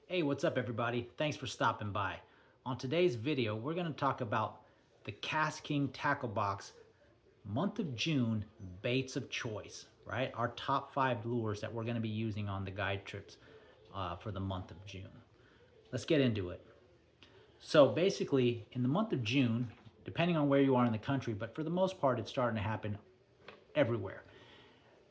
Hey, what's up everybody? Thanks for stopping by. On today's video, we're going to talk about the KastKing tackle box month of June baits of choice, right? Our top 5 lures that we're going to be using on the guide trips for the month of June. Let's get into it. So basically, in the month of June, depending on where you are in the country, but for the most part, it's starting to happen everywhere.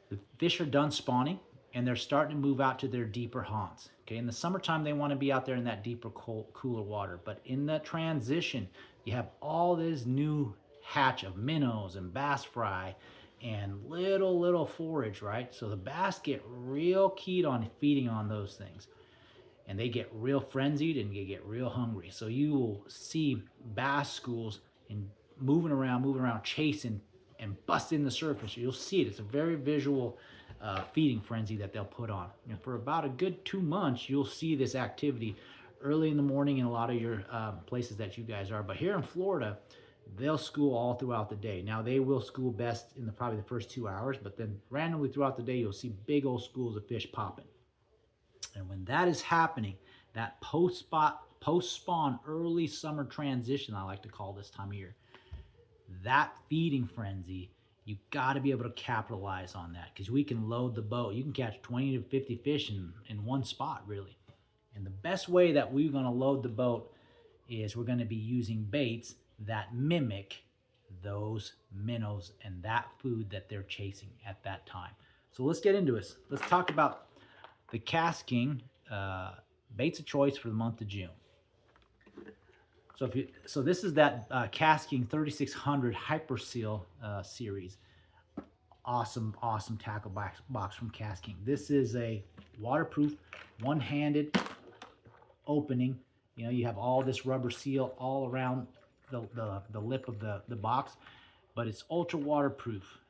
The fish are done spawning and they're starting to move out to their deeper haunts. Okay, in the summertime, they want to be out there in that deeper, cooler water. But in that transition, you have all this new hatch of minnows and bass fry and little forage, right? So the bass get real keyed on feeding on those things. And they get real frenzied and they get real hungry. So you will see bass schools and moving around, chasing and busting the surface. You'll see it. It's a very visual feeding frenzy that they'll put on. And for about a good 2 months, you'll see this activity early in the morning in a lot of your places that you guys are. But here in Florida, they'll school all throughout the day. Now they will school best in probably the first 2 hours, but then randomly throughout the day, you'll see big old schools of fish popping. And when that is happening, that post-spawn early summer transition, I like to call this time of year, that feeding frenzy, you got to be able to capitalize on that because we can load the boat. You can catch 20 to 50 fish in one spot, really. And the best way that we're going to load the boat is we're going to be using baits that mimic those minnows and that food that they're chasing at that time. So let's get into it. Let's talk about the KastKing baits of choice for the month of June. So this is that KastKing 3600 Hyper Seal series. Awesome tackle box from KastKing. This is a waterproof, one-handed opening. You know, you have all this rubber seal all around the lip of the box, but it's ultra waterproof.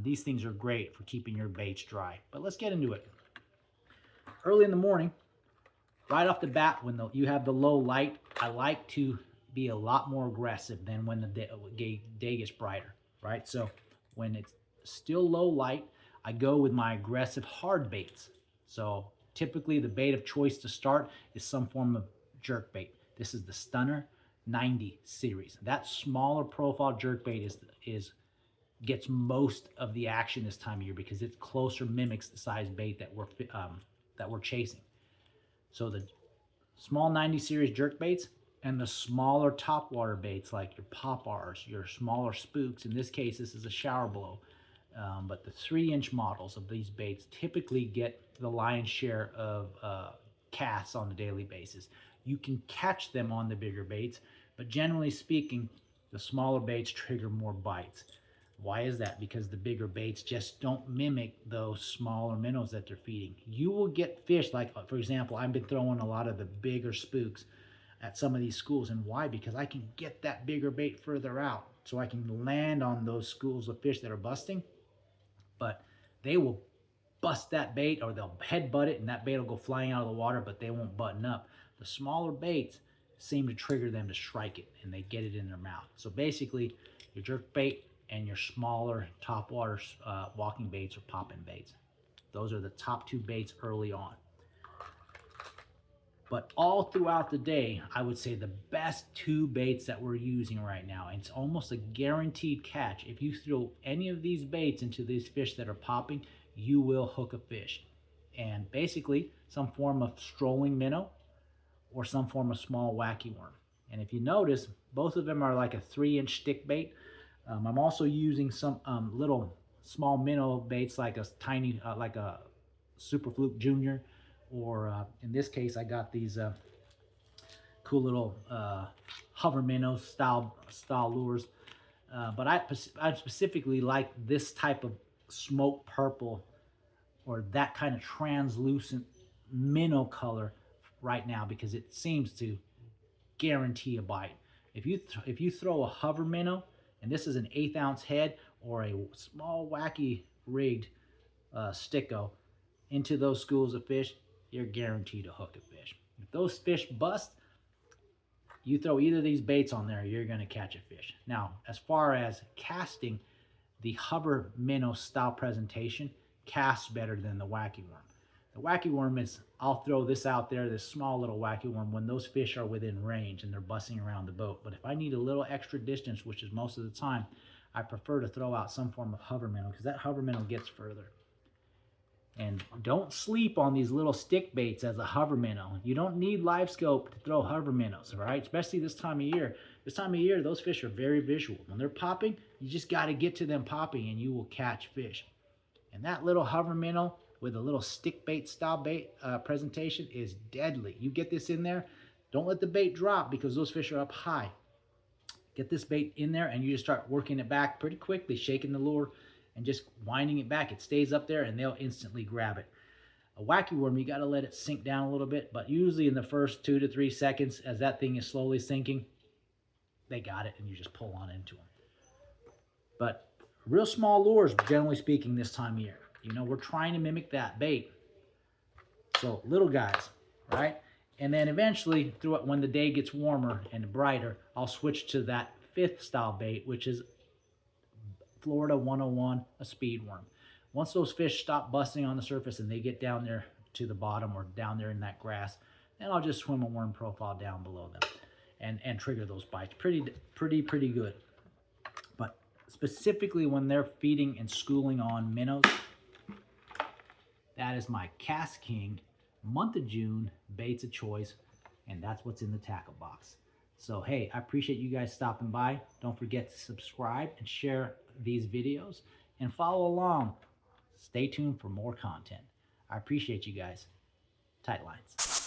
These things are great for keeping your baits dry. But let's get into it. Early in the morning, right off the bat, when you have the low light, I like to be a lot more aggressive than when the day gets brighter, right? So when it's still low light, I go with my aggressive hard baits. So typically the bait of choice to start is some form of jerkbait. This is the Stunner 90 series. That smaller profile jerkbait gets most of the action this time of year because it closer mimics the size bait that we're chasing. So the small 90 series jerkbaits and the smaller topwater baits like your pop-ars, your smaller spooks. In this case, this is a shower blow. But the 3-inch models of these baits typically get the lion's share of casts on a daily basis. You can catch them on the bigger baits, but generally speaking, the smaller baits trigger more bites. Why is that? Because the bigger baits just don't mimic those smaller minnows that they're feeding. You will get fish like, for example, I've been throwing a lot of the bigger spooks at some of these schools. And why? Because I can get that bigger bait further out. So I can land on those schools of fish that are busting. But they will bust that bait or they'll headbutt it and that bait will go flying out of the water, but they won't button up. The smaller baits seem to trigger them to strike it and they get it in their mouth. So basically, your jerk bait and your smaller topwater walking baits or popping baits. Those are the top 2 baits early on. But all throughout the day, I would say the best 2 baits that we're using right now, and it's almost a guaranteed catch. If you throw any of these baits into these fish that are popping, you will hook a fish. And basically, some form of strolling minnow or some form of small wacky worm. And if you notice, both of them are like a 3-inch stick bait. I'm also using some little small minnow baits like a tiny, like a Super Fluke Junior, or in this case, I got these cool little hover minnow style lures. But I specifically like this type of smoke purple or that kind of translucent minnow color right now because it seems to guarantee a bite. If you throw a hover minnow, and this is an 1/8 ounce head or a small wacky rigged sticko into those schools of fish, you're guaranteed to hook a fish. If those fish bust, you throw either of these baits on there, you're going to catch a fish. Now, as far as casting, the hover minnow style presentation casts better than the wacky worm. The wacky worm is, I'll throw this out there, this small little wacky worm, when those fish are within range and they're bussing around the boat. But if I need a little extra distance, which is most of the time, I prefer to throw out some form of hover minnow because that hover minnow gets further. And don't sleep on these little stick baits as a hover minnow. You don't need live scope to throw hover minnows, all right? Especially this time of year. This time of year, those fish are very visual. When they're popping, you just got to get to them popping and you will catch fish. And that little hover minnow with a little stick bait style bait presentation is deadly. You get this in there, don't let the bait drop because those fish are up high. Get this bait in there and you just start working it back pretty quickly, shaking the lure and just winding it back. It stays up there and they'll instantly grab it. A wacky worm, you got to let it sink down a little bit, but usually in the first 2 to 3 seconds as that thing is slowly sinking, they got it and you just pull on into them. But real small lures, generally speaking, this time of year. You know, we're trying to mimic that bait. So little guys, right? And then eventually, when the day gets warmer and brighter, I'll switch to that 5th style bait, which is Florida 101, a speed worm. Once those fish stop busting on the surface and they get down there to the bottom or down there in that grass, then I'll just swim a worm profile down below them and trigger those bites. Pretty good. But specifically when they're feeding and schooling on minnows, that is my KastKing month of June baits of choice, and that's what's in the tackle box. So hey, I appreciate you guys stopping by. Don't forget to subscribe and share these videos and follow along. Stay tuned for more content. I appreciate you guys. Tight lines.